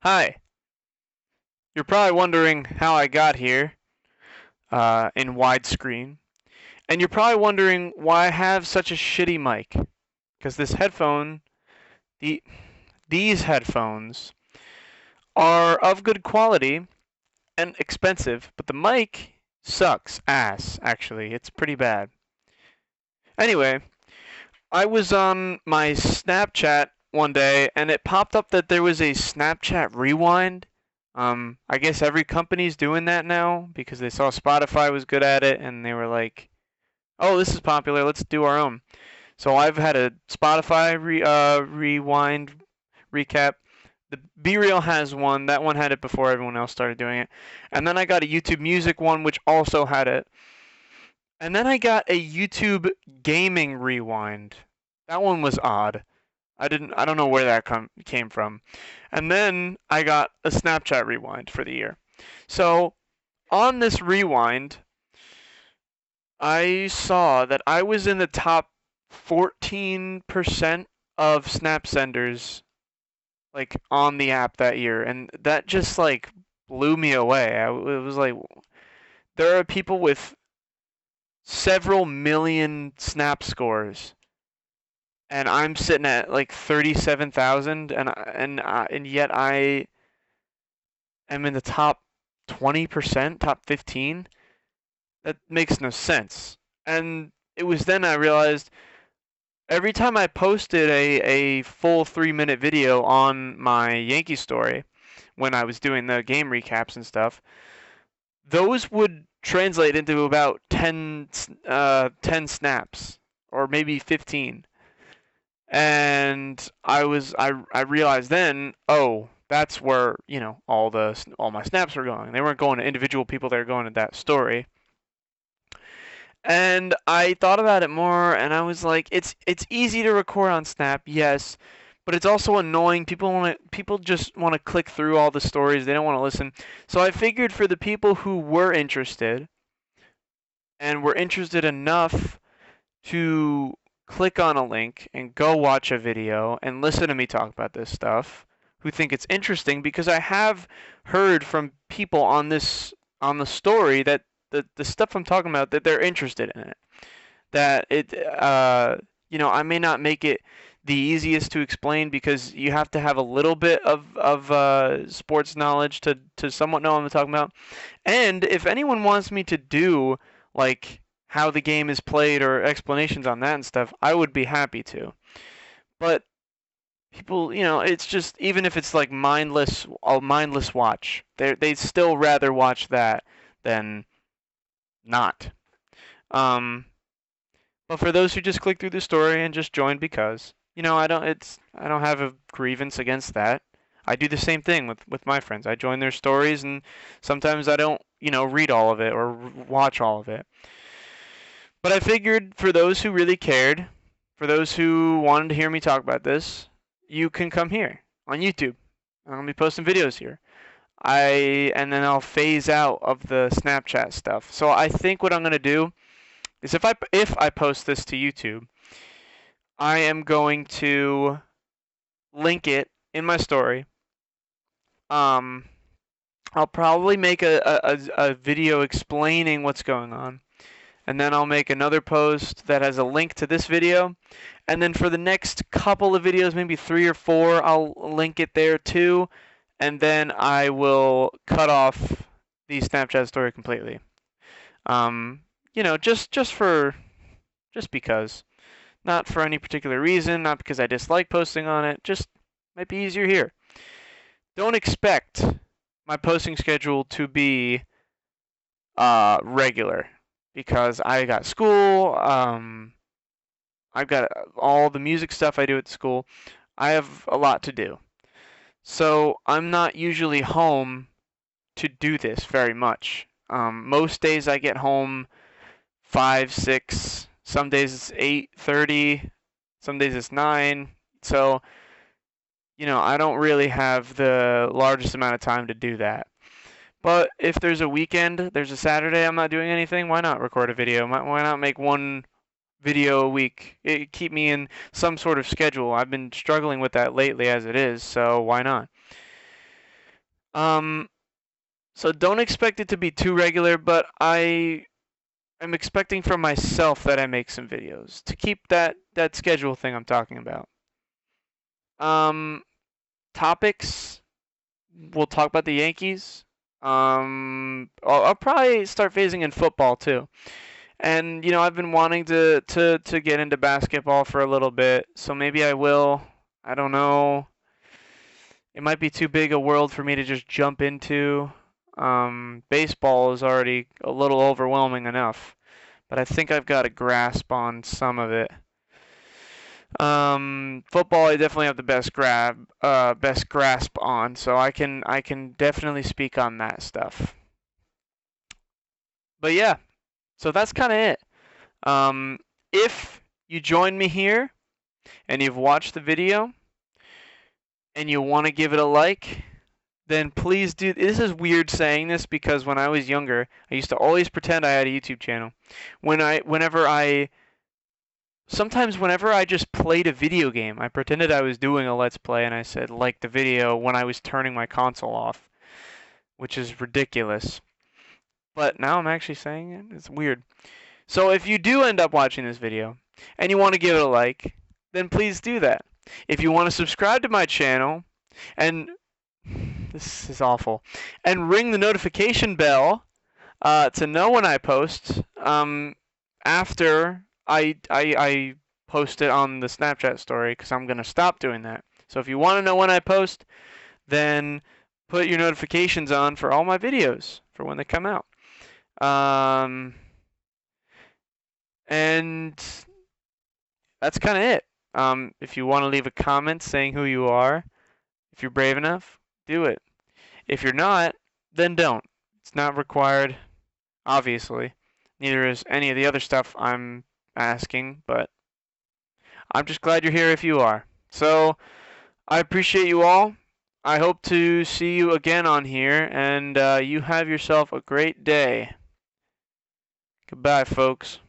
Hi, you're probably wondering how I got here in widescreen, and you're probably wondering why I have such a shitty mic. Because the, these headphones are of good quality and expensive, but the mic sucks ass, actually. It's pretty bad. Anyway, I was on my Snapchat one day, and it popped up that there was a Snapchat Rewind. I guess every company's doing that now because they saw Spotify was good at it, and they were like, "Oh, this is popular. Let's do our own." So I've had a Spotify Rewind recap. The Be Real has one. That one had it before everyone else started doing it, and then I got a YouTube Music one, which also had it. And then I got a YouTube Gaming Rewind. That one was odd. I don't know where that came from. And then I got a Snapchat Rewind for the year. So on this Rewind, I saw that I was in the top 14% of Snap senders like on the app that year, and that just like blew me away. It was like there are people with several million Snap scores, and I'm sitting at like 37,000, and yet I am in the top 20%, top 15. That makes no sense. And it was then I realized every time I posted a full 3-minute video on my Yankee story when I was doing the game recaps and stuff, those would translate into about 10 snaps or maybe 15. And I realized then, oh, that's where, all my snaps were going. They weren't going to individual people, they were going to that story. And I thought about it more, and I was like, it's easy to record on Snap, yes, but it's also annoying. People just want to click through all the stories. They don't want to listen. So I figured for the people who were interested and were interested enough to click on a link and go watch a video and listen to me talk about this stuff, who think it's interesting, because I have heard from people on the story that the stuff I'm talking about, that they're interested in it. That I may not make it the easiest to explain because you have to have a little bit of sports knowledge to somewhat know what I'm talking about. And if anyone wants me to do like how the game is played or explanations on that and stuff, I would be happy to. But people, it's just, even if it's like a mindless watch, they'd still rather watch that than not. Um, but for those who just click through the story and just join because, I don't have a grievance against that. I do the same thing with my friends. I join their stories, and sometimes I don't, read all of it or watch all of it. But I figured for those who really cared, for those who wanted to hear me talk about this, you can come here on YouTube. I'm gonna be posting videos here. And then I'll phase out of the Snapchat stuff. So I think what I'm gonna do is if I post this to YouTube, I am going to link it in my story. Um, I'll probably make a video explaining what's going on, and then I'll make another post that has a link to this video. And then for the next couple of videos, maybe 3 or 4, I'll link it there too. And then I will cut off the Snapchat story completely. Just because. Not for any particular reason, not because I dislike posting on it, just might be easier here. Don't expect my posting schedule to be regular because I got school, I've got all the music stuff I do at school. I have a lot to do. So I'm not usually home to do this very much. Most days I get home 5, 6. Some days it's 8:30. Some days it's 9. So, I don't really have the largest amount of time to do that. But if there's a weekend, there's a Saturday, I'm not doing anything, why not record a video? Why not make one video a week? Keep me in some sort of schedule. I've been struggling with that lately as it is, so why not? So don't expect it to be too regular, but I am expecting from myself that I make some videos to keep that schedule thing I'm talking about. Um, Topics. We'll talk about the Yankees. I'll probably start phasing in football too. And I've been wanting to get into basketball for a little bit, so maybe I will. I don't know. It might be too big a world for me to just jump into. Baseball is already a little overwhelming enough, but I think I've got a grasp on some of it. Football, I definitely have the best grasp on, so I can definitely speak on that stuff. But yeah, so that's kind of it. If you join me here and you've watched the video and you want to give it a like, then please do. This is weird saying this because when I was younger, I used to always pretend I had a YouTube channel. Sometimes whenever I just played a video game, I pretended I was doing a Let's Play and I said like the video when I was turning my console off, which is ridiculous. But now I'm actually saying it. It's weird. So if you do end up watching this video and you want to give it a like, then please do that. If you want to subscribe to my channel and this is awful, and ring the notification bell to know when I post after I post it on the Snapchat story, because I'm going to stop doing that. So if you want to know when I post, then put your notifications on for all my videos for when they come out. And that's kind of it. If you want to leave a comment saying who you are, if you're brave enough, do it. If you're not, then don't. It's not required, obviously. Neither is any of the other stuff I'm asking, but I'm just glad you're here if you are. So, I appreciate you all. I hope to see you again on here, and you have yourself a great day. Goodbye, folks.